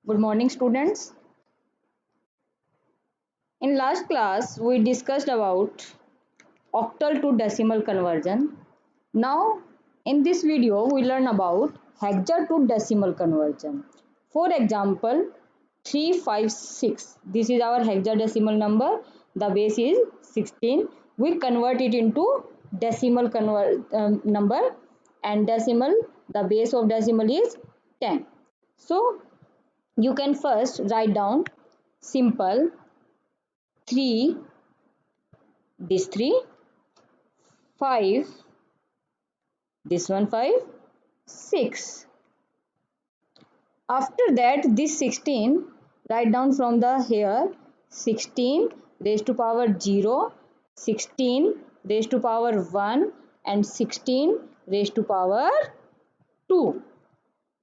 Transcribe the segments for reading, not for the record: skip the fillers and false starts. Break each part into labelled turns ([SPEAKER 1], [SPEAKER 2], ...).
[SPEAKER 1] Good morning, students. In last class, we discussed about octal to decimal conversion. Now, in this video, we learn about hexa to decimal conversion. For example, 356. This is our hexadecimal number. The base is 16. We convert it into decimal number, and decimal, the base of decimal is 10. So, you can first write down simple 3, this 3, 5, this one 5, 6. After that, this 16, write down from the here 16 raised to power 0, 16 raised to power 1, and 16 raised to power 2.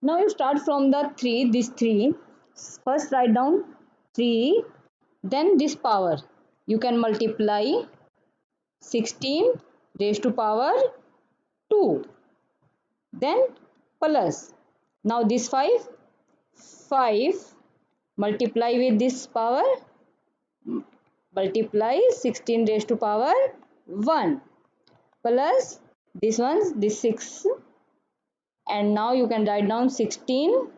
[SPEAKER 1] Now you start from the 3, this 3. First write down 3, then this power. You can multiply 16 raised to power 2, then plus. Now this 5 multiply with this power, multiply 16 raised to power 1 plus this one, this 6, and now you can write down 16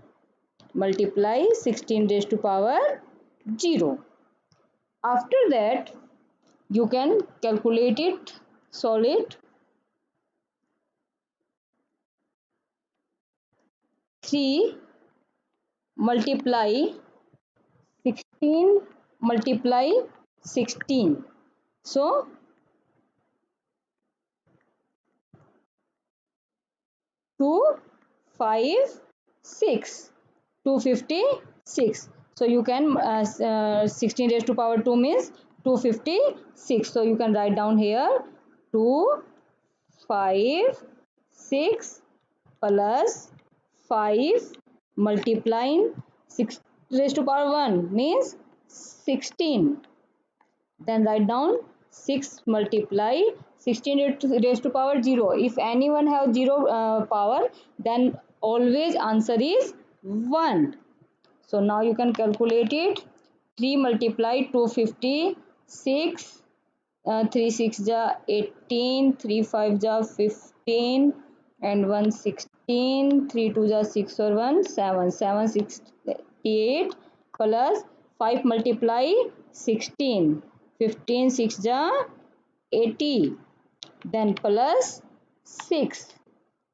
[SPEAKER 1] multiply 16 raised to power 0. After that, you can calculate it, solve it. 3 multiply 16 multiply 16. So 2, 5, 6. 256. So you can 16 raised to power 2 means 256. So you can write down here 2, 5, 6 plus 5 multiplying 6 raised to power 1 means 16. Then write down 6 multiply 16 raised to power 0. If anyone have 0 power, then always answer is 1. So now you can calculate it. 3 multiply 256, 3 6 ja 18, 3 5 ja 15, and 1 16, 3 2 ja 6 or 1 7, 7 68 plus 5 multiply 16, 15 6 ja 80, then plus 6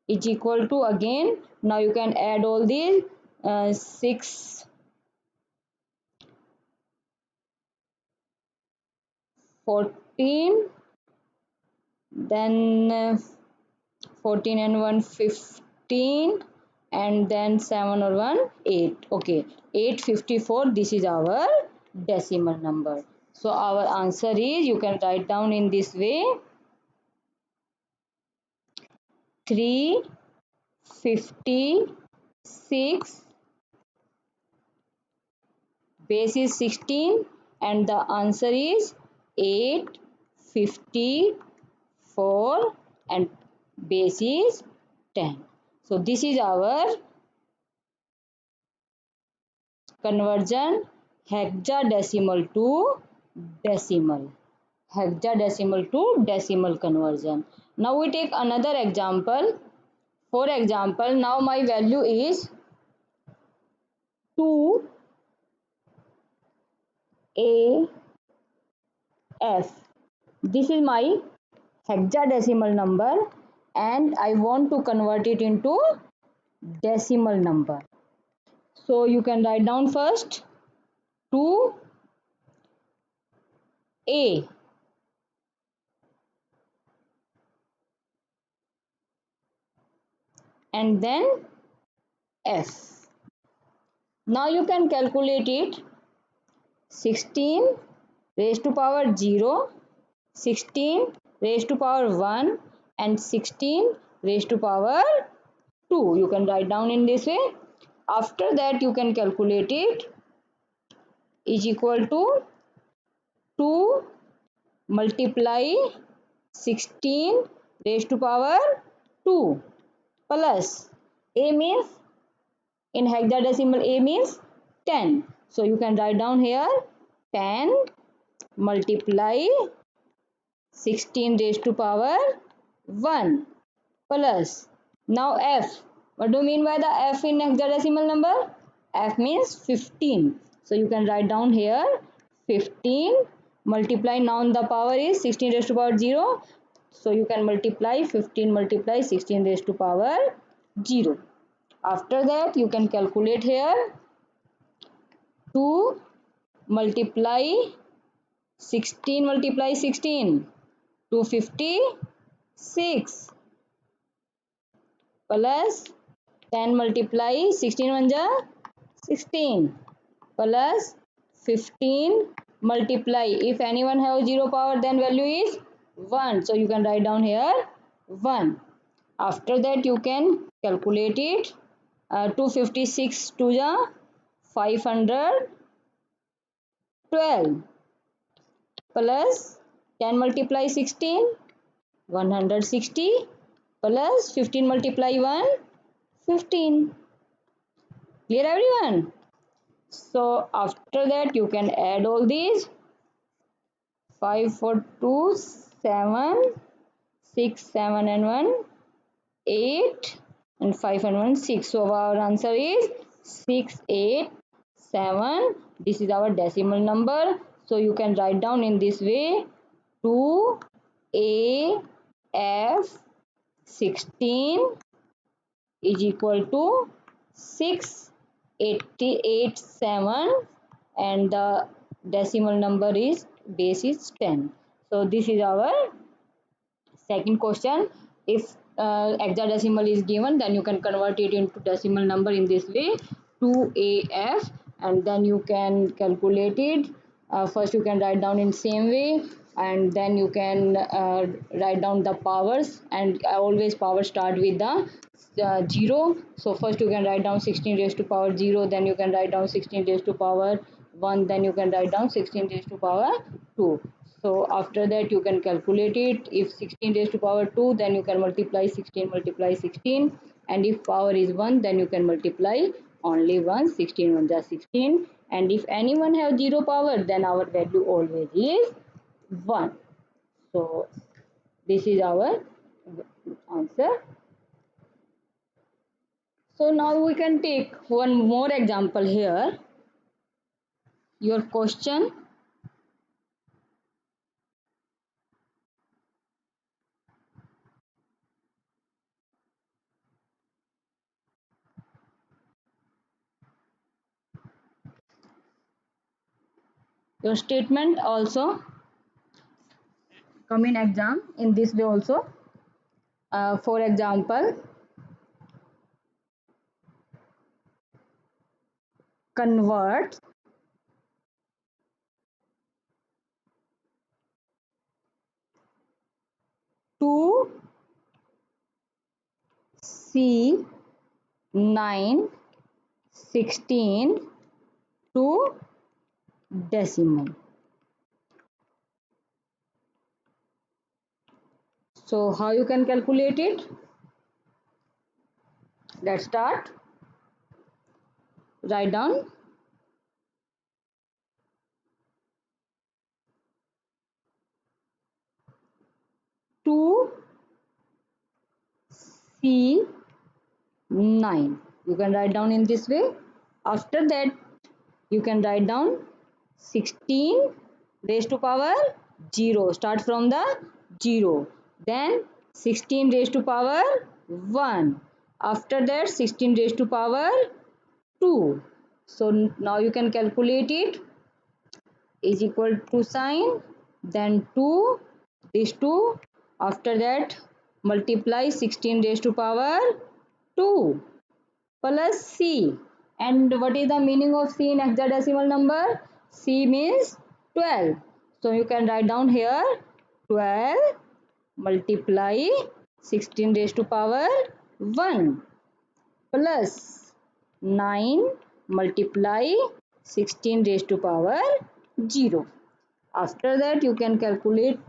[SPEAKER 1] is equal to, again now you can add all these 6 14, then 14 and 1 15, and then 7 or 1 8. Okay, 854, this is our decimal number. So our answer is, you can write down in this way, 356, base is 16, and the answer is 854, and base is 10. So this is our conversion, hexadecimal to decimal. Hexadecimal to decimal conversion. Now we take another example. For example, now my value is 2AF. This is my hexadecimal number, and I want to convert it into decimal number. So you can write down first 2A, and then F. Now you can calculate it. 16 raised to power 0, 16 raised to power 1, and 16 raised to power 2. You can write down in this way. After that, you can calculate it, is equal to 2 multiply 16 raised to power 2 plus A means, in hexadecimal A means 10. So you can write down here 10 multiply 16 raised to power 1 plus. Now F. What do you mean by the F in hexadecimal number? F means 15. So you can write down here 15 multiply, now the power is 16 raised to power 0. So you can multiply 15 multiply 16 raised to power 0. After that you can calculate here 2 multiply 16 multiply 16 256 plus 10 multiply 16 1 ja 16 plus 15 multiply, if anyone have 0 power then value is 1, so you can write down here 1. After that you can calculate it. 256 2 ja 512 plus 10 multiply 16 160 plus 15 multiply 1 15. Clear everyone? So after that you can add all these. 5 4 2 7 6 7 and 1 8 and 5 and 1 6. So our answer is 687. This is our decimal number. So you can write down in this way 2AF 16 is equal to 6887 and the decimal number is base is 10. So this is our second question. If hexadecimal is given, then you can convert it into decimal number in this way 2AF, and then you can calculate it. First you can write down in same way, and then you can write down the powers, and always power start with the 0. So first you can write down 16 raised to power 0, then you can write down 16 raised to power 1, then you can write down 16 raised to power 2. So after that you can calculate it. If 16 raised to power 2, then you can multiply 16 multiply 16, and if power is 1, then you can multiply only 1. 16 1 just 16, and if anyone have 0 power, then our value always is 1. So this is our answer. So now we can take one more example here. Your question. Your statement also come in exam in this way also. For example, convert to C 9 16 to decimal. So how you can calculate it? Let's start. Write down 2 C 9. You can write down in this way. After that you can write down 16 raised to power 0. Start from the 0. Then 16 raised to power 1. After that 16 raised to power 2. So now you can calculate it. Is equal to sign, then 2, this 2. After that multiply 16 raised to power 2 plus C. And what is the meaning of C in hexadecimal number? C means 12. So you can write down here 12 multiply 16 raised to power 1 plus 9 multiply 16 raised to power 0. After that you can calculate,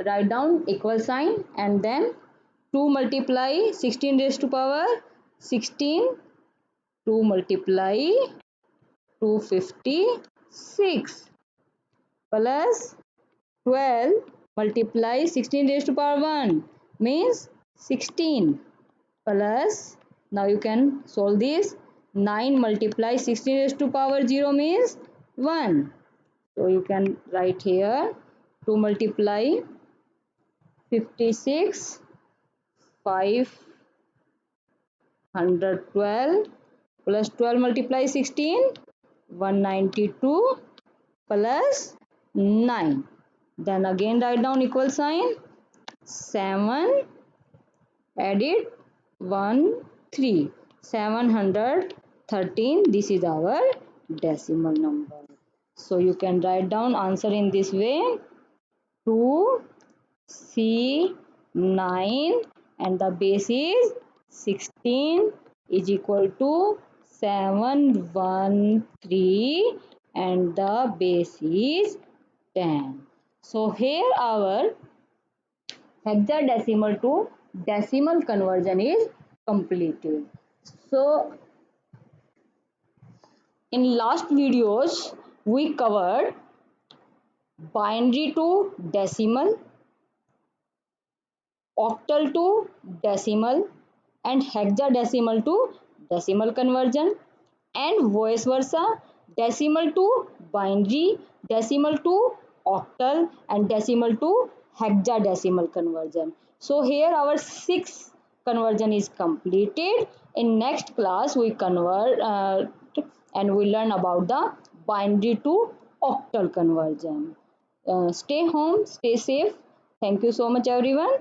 [SPEAKER 1] write down equal sign, and then 2 multiply 16 raised to power 16, 2 multiply 256 plus 12 multiply 16 raised to power 1 means 16 plus, now you can solve this, 9 multiply 16 raised to power 0 means 1. So you can write here 2 multiply 56 512 plus 12 multiply 16 192 plus 9. Then again write down equal sign, 7 added 1 3, 713. This is our decimal number. So you can write down answer in this way, 2 C 9 and the base is 16 is equal to 713 and the base is 10. So here our hexadecimal to decimal conversion is completed. So in last videos we covered binary to decimal, octal to decimal and hexadecimal to decimal conversion, and vice versa, decimal to binary, decimal to octal and decimal to hexadecimal conversion. So here our 6 conversion is completed. In next class we convert and we learn about the binary to octal conversion. Stay home, stay safe. Thank you so much everyone.